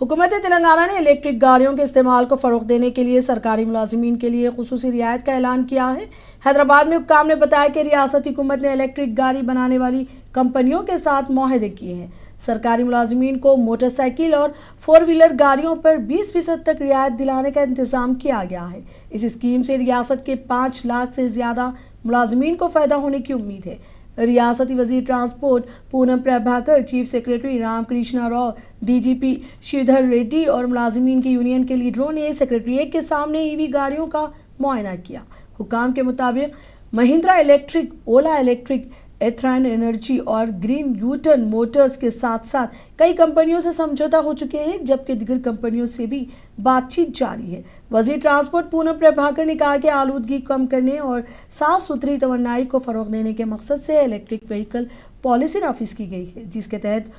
हुकूमत तेलंगाना ने इलेक्ट्रिक गाड़ियों के इस्तेमाल को फ़रोग़ देने के लिए सरकारी मुलाजिमीन के लिए खुसूसी रियायत का ऐलान किया है। हैदराबाद में हुक्काम ने बताया कि रियासती हुकूमत ने इलेक्ट्रिक गाड़ी बनाने वाली कंपनियों के साथ मुआहदे किए हैं। सरकारी मुलाजिमीन को मोटरसाइकिल और 4 व्हीलर गाड़ियों पर 20% तक रियायत दिलाने का इंतज़ाम किया गया है। इस स्कीम से रियासत के 5 लाख से ज़्यादा मुलाजिमीन को फ़ायदा होने की उम्मीद है। रियासती वजीर transport Poonam Prabhakar, chief secretary Ramakrishna Rao, DGP Sridhar Reddy और मुलाजिमीन की यूनियन के लीडरों ने सेक्रेटरीट के सामने ईवी गाड़ियों का मुआयना किया। हुकाम के मुताबिक महिंद्रा इलेक्ट्रिक, ओला इलेक्ट्रिक, एथरॉन एनर्जी और ग्रीन यूटर्न मोटर्स के साथ साथ कई कंपनियों से समझौता हो चुके हैं, जबकि दीगर कंपनियों से भी बातचीत जारी है। वजीर ट्रांसपोर्ट पूनम प्रभाकर ने कहा कि आलूदगी कम करने और साफ सुथरी तवन्नाई को फ़रोग़ देने के मकसद से इलेक्ट्रिक व्हीकल पॉलिसी नाफिज की गई है, जिसके तहत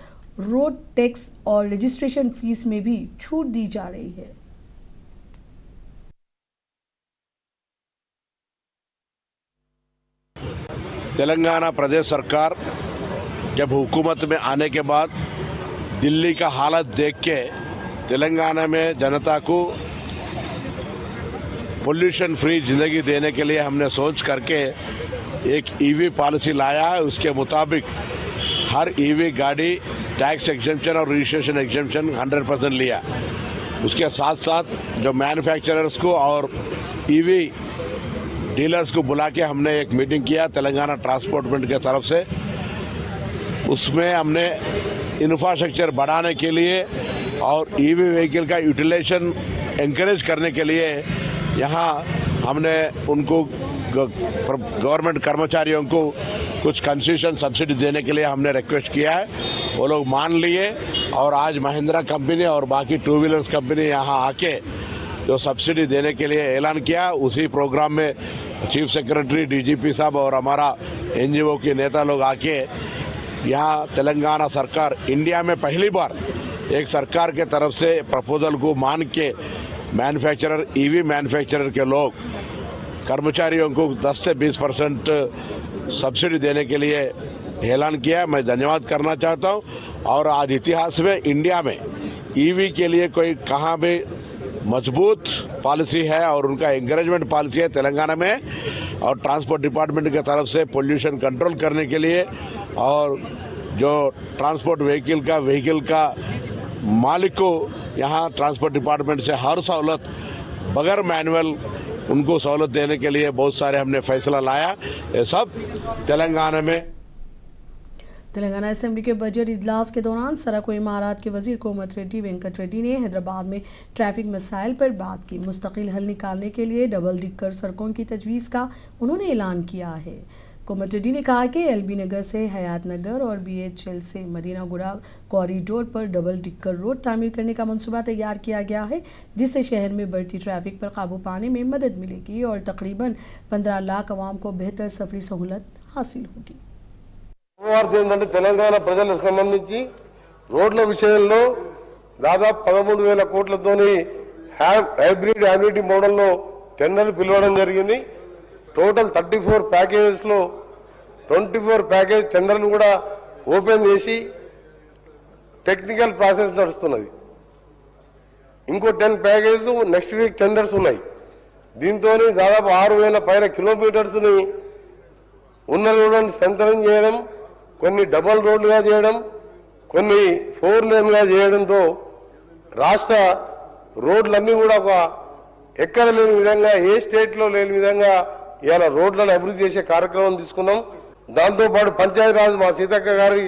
रोड टैक्स और रजिस्ट्रेशन फीस में भी छूट दी जा रही है। तेलंगाना प्रदेश सरकार जब हुकूमत में आने के बाद दिल्ली का हालत देख के तेलंगाना में जनता को पोल्यूशन फ्री ज़िंदगी देने के लिए हमने सोच करके एक ईवी पॉलिसी लाया है। उसके मुताबिक हर ईवी गाड़ी टैक्स एग्जेम्पशन और रजिस्ट्रेशन एग्जेम्पशन 100% लिया। उसके साथ साथ जो मैन्युफैक्चरर्स को और ईवी डीलर्स को बुला के हमने एक मीटिंग किया तेलंगाना ट्रांसपोर्टमेंट के तरफ से। उसमें हमने इंफ्रास्ट्रक्चर बढ़ाने के लिए और ईवी व्हीकल का यूटिलाइजेशन एनकरेज करने के लिए यहाँ हमने उनको गवर्नमेंट कर्मचारियों को कुछ कंसेशन सब्सिडी देने के लिए हमने रिक्वेस्ट किया है। वो लोग मान लिए और आज महिंद्रा कंपनी और बाकी 2 व्हीलर्स कंपनी यहाँ आके जो सब्सिडी देने के लिए ऐलान किया। उसी प्रोग्राम में चीफ सेक्रेटरी, डीजीपी साहब और हमारा एनजीओ के नेता लोग आके यहाँ तेलंगाना सरकार इंडिया में पहली बार एक सरकार के तरफ से प्रपोजल को मान के मैन्युफैक्चरर, ईवी मैन्युफैक्चरर के लोग कर्मचारियों को 10 से 20% सब्सिडी देने के लिए ऐलान किया। मैं धन्यवाद करना चाहता हूँ। और आज इतिहास में इंडिया में ईवी के लिए कोई कहाँ भी मजबूत पॉलिसी है और उनका एंकरेजमेंट पॉलिसी है तेलंगाना में। और ट्रांसपोर्ट डिपार्टमेंट की तरफ से पोल्यूशन कंट्रोल करने के लिए और जो ट्रांसपोर्ट व्हीकल का मालिक को यहाँ ट्रांसपोर्ट डिपार्टमेंट से हर सहूलत बगैर मैनुअल उनको सहूलत देने के लिए बहुत सारे हमने फैसला लाया। ये सब तेलंगाना असेंबली के बजट इजलास के दौरान सड़क व इमारत के वजीर कोमत रेड्डी वेंकट रेड्डी ने हैदराबाद में ट्रैफिक मसाइल पर बात की। मुस्तकिल हल निकालने के लिए डबल डिकर सड़कों की तजवीज़ का उन्होंने ऐलान किया है। कोमत रेड्डी ने कहा कि एलबी नगर से हयात नगर और बीएचएल से मदीना गुड़ा कॉरिडोर पर डबल डिकर रोड तामीर करने का मंसूबा तैयार किया गया है, जिससे शहर में बढ़ती ट्रैफिक पर काबू पाने में मदद मिलेगी और तकरीबन 15 लाख आवाम को बेहतर सफरी सहूलत हासिल होगी। తెలంగాణ ప్రజలకు సంబంధించి రోడ్ల విషయంలో దాదాపు 13,000 కోట్లతోని హైబ్రిడ్ యాన్యుటీ మోడల్లో టెండర్లు పిలవడం జరిగింది। టోటల్ 34 ప్యాకేజెస్ లో 24 ప్యాకేజ్ టెండర్లు కూడా ఓపెన్ చేసి టెక్నికల్ ప్రాసెస్ నడుస్తున్నది। ఇంకో 10 ప్యాకేజ్ నెక్స్ట్ వీక్ టెండర్స్ ఉన్నాయి। దీంతో దాదాపు 6,000 పైన కిలోమీటర్స్ ని ఉన్న రోడ్లను సెంటరింగ్ చేయడం, కొన్ని డబల్ రోడ్లుగా చేయడం, కొన్ని 4 లేన్గా చేయడంతో రాష్ట్ర రోడ్లన్నీ కూడా ఒక ఎక్కడ లేని విధంగా, ఏ స్టేట్లో లేని విధంగా ఇవాళ రోడ్లను అభివృద్ధి చేసే కార్యక్రమం తీసుకున్నాం। దాంతోపాటు పంచాయతీరాజ్ మా సీతక్క గారి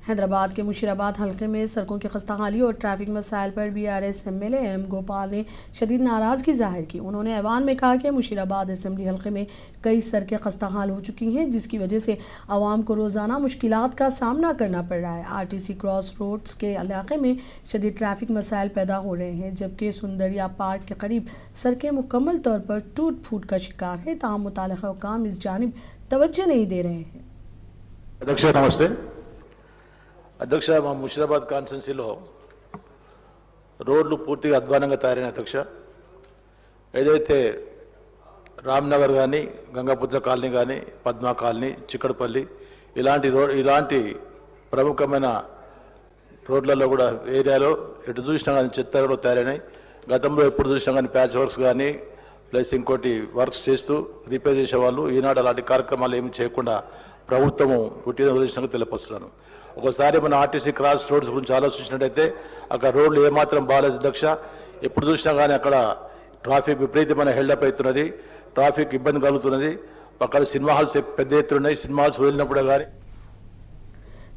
हैदराबाद के मुशीराबाद हल्के में सड़कों की खस्ताहाली और ट्रैफिक मसाइल पर बीआरएस एमएलए एम गोपाल ने शदीद नाराज़गी जाहिर की। उन्होंने ऐवान में कहा कि मुशीराबाद असेंबली हल्के में कई सड़कें खस्ताहाल हो चुकी हैं, जिसकी वजह से आवाम को रोज़ाना मुश्किलात का सामना करना पड़ रहा है। आरटीसी क्रॉस रोड्स के इलाके में शदीद ट्रैफिक मसाइल पैदा हो रहे हैं, जबकि सुंदरिया पार्क के करीब सड़कें मुकम्मल तौर पर टूट फूट का शिकार है। ताहम मुताल्लिक़ा हुक्काम इस जानिब तवज्जो नहीं दे रहे हैं। अध्यक्ष नमस्ते। అధ్యక్ష, మా ముషిరాబాద్ కాన్స్టిట్యున్సీలో రోడ్లు పూర్తిగా అధ్వానంగా తయారైన అధ్యక్ష, ఏదైతే రామ్నగర్ కానీ, గంగాపుత్ర కాలనీ కానీ, పద్మా కాలనీ, చిక్కడపల్లి ఇలాంటి ప్రముఖమైన రోడ్లలో కూడా ఏరియాలో ఎటు చూసినా కానీ చెత్త కూడా తయారైనాయి. గతంలో ఎప్పుడు చూసినా కానీ ప్యాచ్ వర్క్స్ కానీ ప్లస్ ఇంకోటి వర్క్స్ చేస్తూ రిపేర్ చేసేవాళ్ళు. ఈనాడు అలాంటి కార్యక్రమాలు ఏమి చేయకుండా ప్రభుత్వము పుట్టిన ఉద్దేశంగా తెలియపరుస్తున్నాను. ఒకసారి మన ఆర్టీసీ క్రాస్ రోడ్స్ గురించి ఆలోచించినట్టయితే అక్కడ రోడ్లు ఏమాత్రం బాగాలేదు అధ్యక్ష. ఎప్పుడు చూసినా కానీ అక్కడ ట్రాఫిక్ విపరీతమైన హెల్డప్ అవుతున్నది, ట్రాఫిక్ ఇబ్బంది కలుగుతున్నది. అక్కడ సినిమా హాల్స్ పెద్ద ఎత్తున ఉన్నాయి. సినిమా హాల్స్ వదిలినప్పుడు కానీ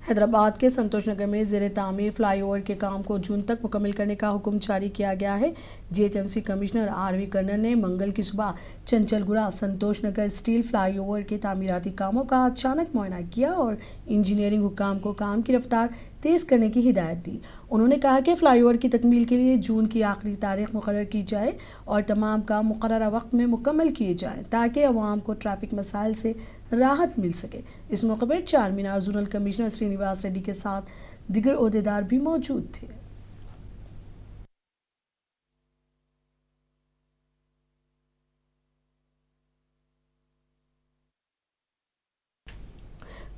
हैदराबाद के संतोष नगर में ज़ेरे तामीर फ्लाईओवर के काम को जून तक मुकम्मल करने का हुक्म जारी किया गया है। जीएचएमसी कमिश्नर आरवी कर्नल ने मंगल की सुबह चंचलगुड़ा संतोष नगर स्टील फ्लाईओवर के तामीराती कामों का अचानक मुआयना किया और इंजीनियरिंग हुक्काम को काम की रफ्तार तेज़ करने की हिदायत दी। उन्होंने कहा कि फ्लाईओवर की तकमील के लिए जून की आखिरी तारीख मुकर्रर की जाए और तमाम काम मुकर्ररा वक्त में मुकम्मल किए जाएँ ताकि अवाम को ट्रैफिक मसाइल से राहत मिल सके। इस मौके पर चार मीनार जोनल कमिश्नर श्रीनिवास रेड्डी के साथ दिगर ओहदेदार भी मौजूद थे।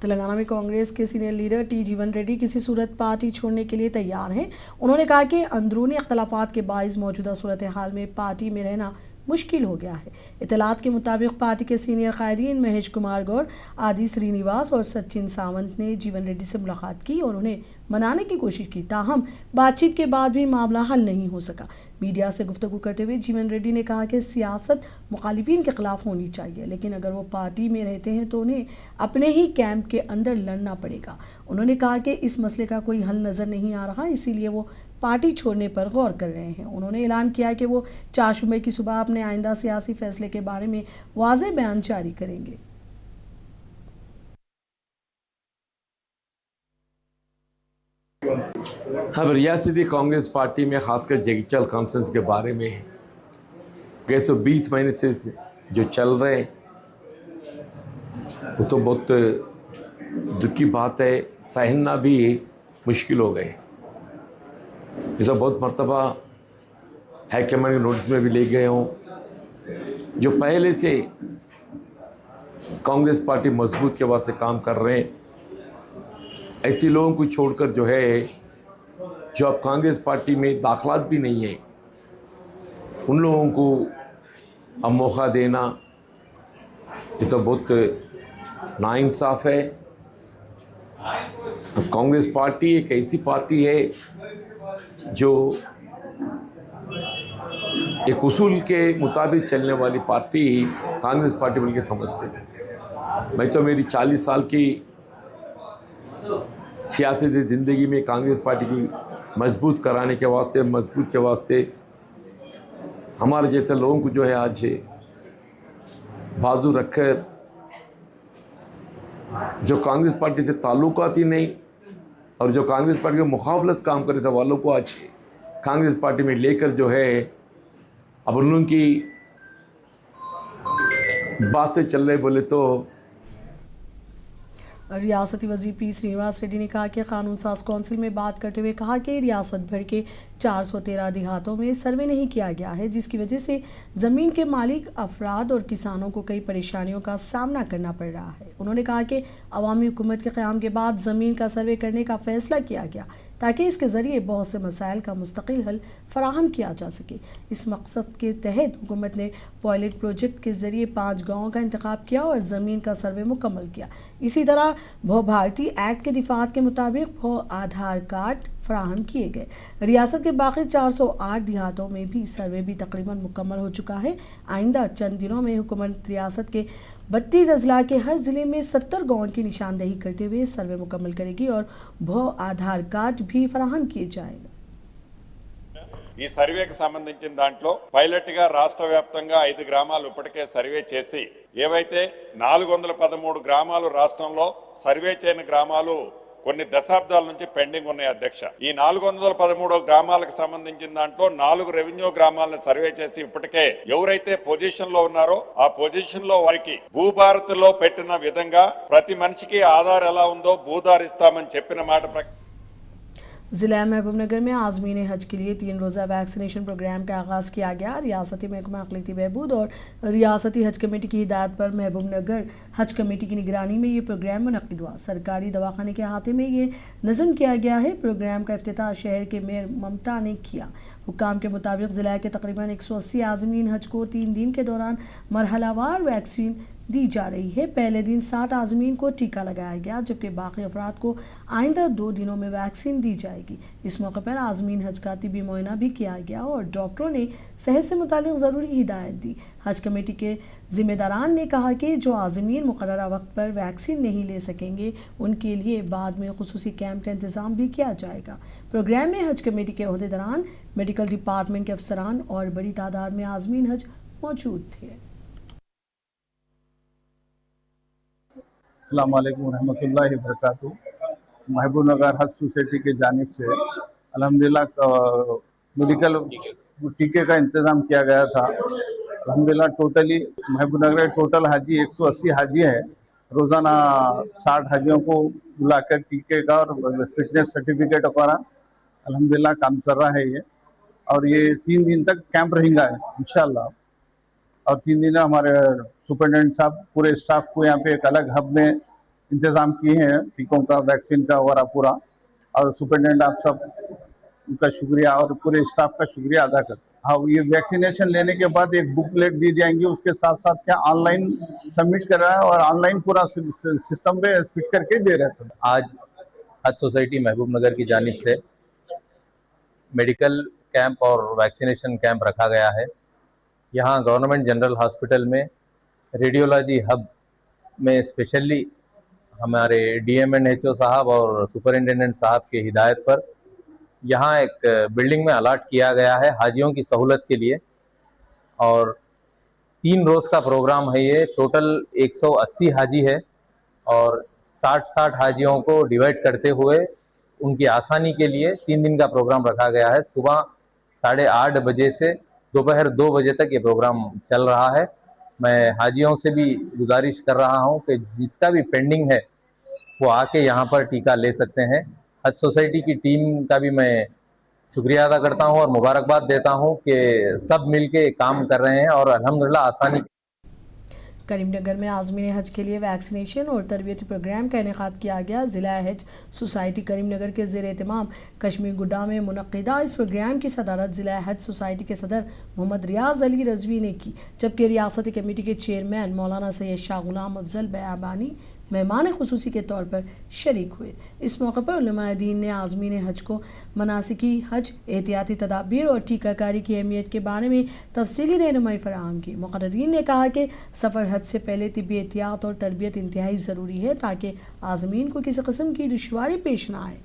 तेलंगाना में कांग्रेस के सीनियर लीडर टी जीवन रेड्डी किसी सूरत पार्टी छोड़ने के लिए तैयार हैं। उन्होंने कहा कि अंदरूनी अख्तलाफात के बाइस मौजूदा सूरत हाल में पार्टी में रहना मुश्किल हो गया है। इतलात के मुताबिक पार्टी के सीनियर कायदीन महेश कुमार गौड़, आदि श्रीनिवास और सचिन सावंत ने जीवन रेड्डी से मुलाकात की और उन्हें मनाने की कोशिश की, ताहम बातचीत के बाद भी मामला हल नहीं हो सका। मीडिया से गुफ्तगू करते हुए जीवन रेड्डी ने कहा कि सियासत मुखालिफिन के खिलाफ होनी चाहिए, लेकिन अगर वो पार्टी में रहते हैं तो उन्हें अपने ही कैंप के अंदर लड़ना पड़ेगा। उन्होंने कहा कि इस मसले का कोई हल नज़र नहीं आ रहा, इसीलिए वो पार्टी छोड़ने पर गौर कर रहे हैं। उन्होंने ऐलान किया कि वो 4 जुम्मे की सुबह अपने आइंदा सियासी फैसले के बारे में वाज़ेह बयान जारी करेंगे। अब रियासती कांग्रेस पार्टी में खासकर जगिचल कॉन्फ्रेंस के बारे में गए 20 महीने से जो चल रहे वो तो बहुत दुख की बात है, सहना भी मुश्किल हो गए। ये तो बहुत मर्तबा हाईकमान के नोटिस में भी ले गए हों। जो पहले से कांग्रेस पार्टी मजबूत के वास्ते काम कर रहे हैं, ऐसे लोगों को छोड़कर जो है जो अब कांग्रेस पार्टी में दाखिलात भी नहीं है, उन लोगों को अब मौका देना ये तो बहुत नाइंसाफ है। अब कांग्रेस पार्टी एक ऐसी पार्टी है जो एक उसूल के मुताबिक चलने वाली पार्टी कांग्रेस पार्टी बल्कि समझते हैं। मैं तो मेरी 40 साल की सियासी ज़िंदगी में कांग्रेस पार्टी की मजबूत कराने के वास्ते, मजबूत के वास्ते हमारे जैसे लोगों को जो है आज बाजू रखकर जो कांग्रेस पार्टी से ताल्लुकात ही नहीं और जो कांग्रेस पार्टी के मुखाफलत काम करे थे वालों को आज कांग्रेस पार्टी में लेकर जो है अब उन लोगों की बात से चल रहे बोले तो रियासती वज़ीर पी श्रीनिवास रेड्डी ने कहा कि कानून साज कौंसिल में बात करते हुए कहा कि रियासत भर के 413 देहातों में सर्वे नहीं किया गया है, जिसकी वजह से ज़मीन के मालिक अफराद और किसानों को कई परेशानियों का सामना करना पड़ रहा है। उन्होंने कहा कि अवामी हुकूमत के क़याम के बाद ज़मीन का सर्वे करने का फ़ैसला किया गया ताकि इसके ज़रिए बहुत से मसाइल का मुस्तकिल हल फराहम किया जा सके। इस मकसद के तहत हुकूमत ने पायलट प्रोजेक्ट के ज़रिए 5 गाँवों का इंतखाब किया और ज़मीन का सर्वे मुकम्मल किया। इसी तरह भू भारती एक्ट के दिफात के मुताबिक भू आधार कार्ड फराहम किए गए। रियासत के बाकी 408 देहातों में भी सर्वे भी तकरीबन मुकम्मल हो चुका है। आइंदा चंद दिनों में हुकूमत रियासत के 32 अजला के हर ज़िले में 70 गाँव की निशानदेही करते हुए सर्वे मुकम्मल करेगी और भू आधार कार्ड भी फराहम किए जाएंगे। ఈ సర్వేకి సంబంధించిన దాంట్లో పైలట్ గా రాష్ట్ర వ్యాప్తంగా 5 గ్రామాలు ఇప్పటికే సర్వే చేసి ఏవైతే 413 గ్రామాలు రాష్ట్రంలో సర్వే చేయని గ్రామాలు కొన్ని దశాబ్దాల నుంచి పెండింగ్ ఉన్నాయి అధ్యక్ష। ఈ 413 గ్రామాలకు సంబంధించిన దాంట్లో 4 రెవెన్యూ గ్రామాలను సర్వే చేసి ఇప్పటికే ఎవరైతే పొజిషన్ లో ఉన్నారో ఆ పొజిషన్ లో వారికి భూభారతిలో పెట్టిన విధంగా ప్రతి మనిషికి ఆధార్ ఎలా ఉందో భూధార్ ఇస్తామని చెప్పిన మాట ज़िला महबूबनगर में आज़मीन हज के लिए 3 रोज़ा वैक्सीनेशन प्रोग्राम का आगाज़ किया गया। रियासती महकमा अक़लियती बहबूद और रियासती हज कमेटी की हिदायत पर महबूबनगर हज कमेटी की निगरानी में ये प्रोग्राम मुनक़िद हुआ। सरकारी दवाखाने के अहाते में ये नज़म किया गया है। प्रोग्राम का इफ्तिताह शहर के मेयर ममता ने किया। हुक्काम के मुताबिक ज़िला के तकरीबन 180 आज़मीन हज को 3 दिन के दौरान मरहलावार वैक्सीन दी जा रही है। पहले दिन 60 आज़मीन को टीका लगाया गया, जबकि बाकी अफराद को आइंदा 2 दिनों में वैक्सीन दी जाएगी। इस मौके पर आज़मीन हज का तिबी मुआयना भी किया गया और डॉक्टरों ने सेहत से मुतालिक ज़रूरी हिदायत दी। हज कमेटी के ज़िम्मेदारान ने कहा कि जो आज़मीन मुकर्ररा वक्त पर वैक्सीन नहीं ले सकेंगे, उनके लिए बाद में खुसूसी कैंप का इंतज़ाम भी किया जाएगा। प्रोग्राम में हज कमेटी के अहदेदारान, मेडिकल डिपार्टमेंट के अफसरान और बड़ी तादाद में आज़मीन हज मौजूद थे। अस्सलाम वालेकुम रहमतुल्लाहि व बरकातुहू। महबूबनगर हज सोसाइटी की जानिब से अल्हम्दुलिल्लाह मेडिकल टीके का इंतज़ाम किया गया था। अल्हम्दुलिल्लाह टोटली महबूबनगर टोटल हाजी 180 हाजी है। रोज़ाना 60 हाजियों को बुलाकर टीके का और फिटनेस सर्टिफिकेट वगैरह अल्हम्दुलिल्लाह काम चल रहा है ये, और ये 3 दिन तक कैंप रहेगा इंशाअल्लाह। और 3 दिन हमारे सुपरिटेंडेंट साहब पूरे स्टाफ को यहाँ पे एक अलग हब में इंतज़ाम किए हैं टीकों का, वैक्सीन का वगैरह पूरा। और सुपरिटेंडेंट आप सब उनका शुक्रिया और पूरे स्टाफ का शुक्रिया अदा करते हैं। हाँ, ये वैक्सीनेशन लेने के बाद एक बुकलेट दी जाएंगी, उसके साथ साथ क्या ऑनलाइन सबमिट कर रहा है और ऑनलाइन पूरा सिस्टम पे फिट करके दे रहे हैं। आज हज सोसाइटी महबूबनगर की जानिब से मेडिकल कैंप और वैक्सीनेशन कैंप रखा गया है। यहाँ गवर्नमेंट जनरल हॉस्पिटल में रेडियोलॉजी हब में स्पेशली हमारे DMNHO साहब और सुपरिटेंडेंट साहब के हिदायत पर यहाँ एक बिल्डिंग में अलाट किया गया है हाजियों की सहूलत के लिए। और 3 रोज़ का प्रोग्राम है ये। टोटल 180 हाजी है और 60-60 हाजियों को डिवाइड करते हुए उनकी आसानी के लिए 3 दिन का प्रोग्राम रखा गया है। सुबह 8:30 बजे से दोपहर 2 बजे तक ये प्रोग्राम चल रहा है। मैं हाजियों से भी गुजारिश कर रहा हूँ कि जिसका भी पेंडिंग है वो आके यहाँ पर टीका ले सकते हैं। हज सोसाइटी की टीम का भी मैं शुक्रिया अदा करता हूँ और मुबारकबाद देता हूँ कि सब मिलके काम कर रहे हैं और अल्हम्दुलिल्लाह आसानी। करीमनगर में आज़मीन हज के लिए वैक्सीनेशन और तरबियती प्रोग्राम का इनेकाद किया गया। ज़िला हज सोसाइटी करीमनगर के ज़ेर एहतमाम कश्मीर गुड्डा में मुनक़िदा इस प्रोग्राम की सदारत ज़िला हज सोसाइटी के सदर मोहम्मद रियाज अली रज़वी ने की, जबकि रियासती कमेटी के चेयरमैन मौलाना सैयद शाह गुलाम अफजल बयाबानी मेहमान खुसूसी के तौर पर शरीक हुए। इस मौके पर उलमाए दीन ने आज़मीन हज को मनासिकी हज, एहतियाती तदाबीर और टीकाकारी की अहमियत के बारे में तफसीली रहनुमाई फराहम की। मुक़र्रिरीन ने कहा कि सफ़र हज से पहले तिब्बी एहतियात और तरबियत इंतहाई ज़रूरी है ताकि आज़मीन को किसी किस्म की दुश्वारी पेश ना आए।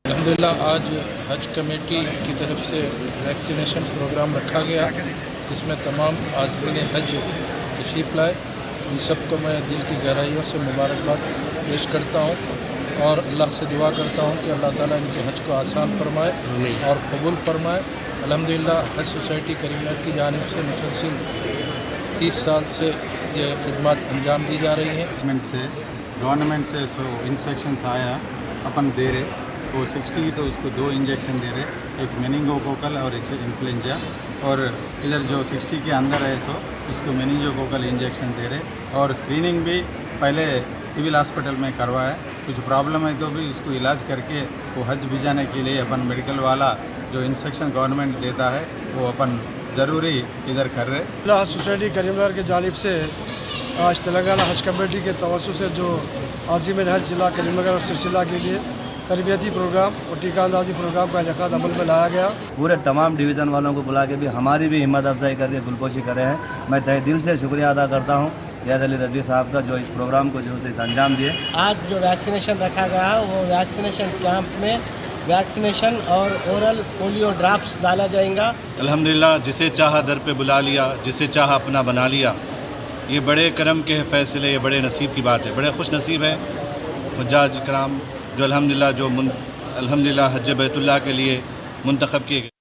अल्हम्दुलिल्लाह आज हज कमेटी की तरफ से वैक्सीनेशन प्रोग्राम रखा गया, जिसमें तमाम आज़मीन हज तशरीफ़ लाए। इन सबको मैं दिल की गहराइयों से मुबारकबाद पेश करता हूँ और अल्लाह से दुआ करता हूँ कि अल्लाह ताला इनके हज को आसान फरमाए और कबूल फरमाए। अल्हम्दुलिल्लाह हज सोसाइटी करीमनगर की जानिब से मुसलसिल 30 साल से ये खिदमत अंजाम दी जा रही हैं। गवर्नमेंट से इंस्ट्रक्शंस आया अपन दे रहे तो 60 तो उसको 2 इंजेक्शन दे रहे, एक मेनिंगोकोकल और एक इन्फ्लुएंजा, और इधर जो 60 के अंदर है सो उसको मेनिंगोकोकल इंजेक्शन दे रहे। और स्क्रीनिंग भी पहले सिविल हॉस्पिटल में करवाया, कुछ प्रॉब्लम है तो भी उसको इलाज करके वो हज भिजाने के लिए अपन मेडिकल वाला जो इंस्ट्रक्शन गवर्नमेंट देता है वो अपन ज़रूरी इधर कर रहे। हज सोसाइटी करीमनगर की जानिब से आज तेलंगाना हज कमेटी के तवज्जो से जो आज़मीन हज जिला करीमनगर और सिलसिला के लिए तरबियती प्रोग्राम और टीका अंदाजी प्रोग्राम का इनेकाद अमल में लाया गया। पूरे तमाम डिवीज़न वालों को बुला के भी हमारी भी हिम्मत अफजाई करके गुलपोशी करे हैं। मैं तहे दिल से शुक्रिया अदा करता हूँ रियाज अली रज़वी साहब का जो इस प्रोग्राम को जो इस अंजाम दिए। आज जो वैक्सीनेशन रखा गया है वो वैक्सीनेशन कैंप में वैक्सीनेशन और ओरल पोलियो ड्रॉप्स डाला जाएगा। अल्हम्दुलिल्लाह जिसे चाहा दर पे बुला लिया, जिसे चाहा अपना बना लिया। ये बड़े करम के फैसले, ये बड़े नसीब की बात है। बड़े खुश नसीब है हुज्जाज कराम जो अल्हम्दुलिल्लाह हज बैतुल्लाह के लिए मुंतखब किए गए।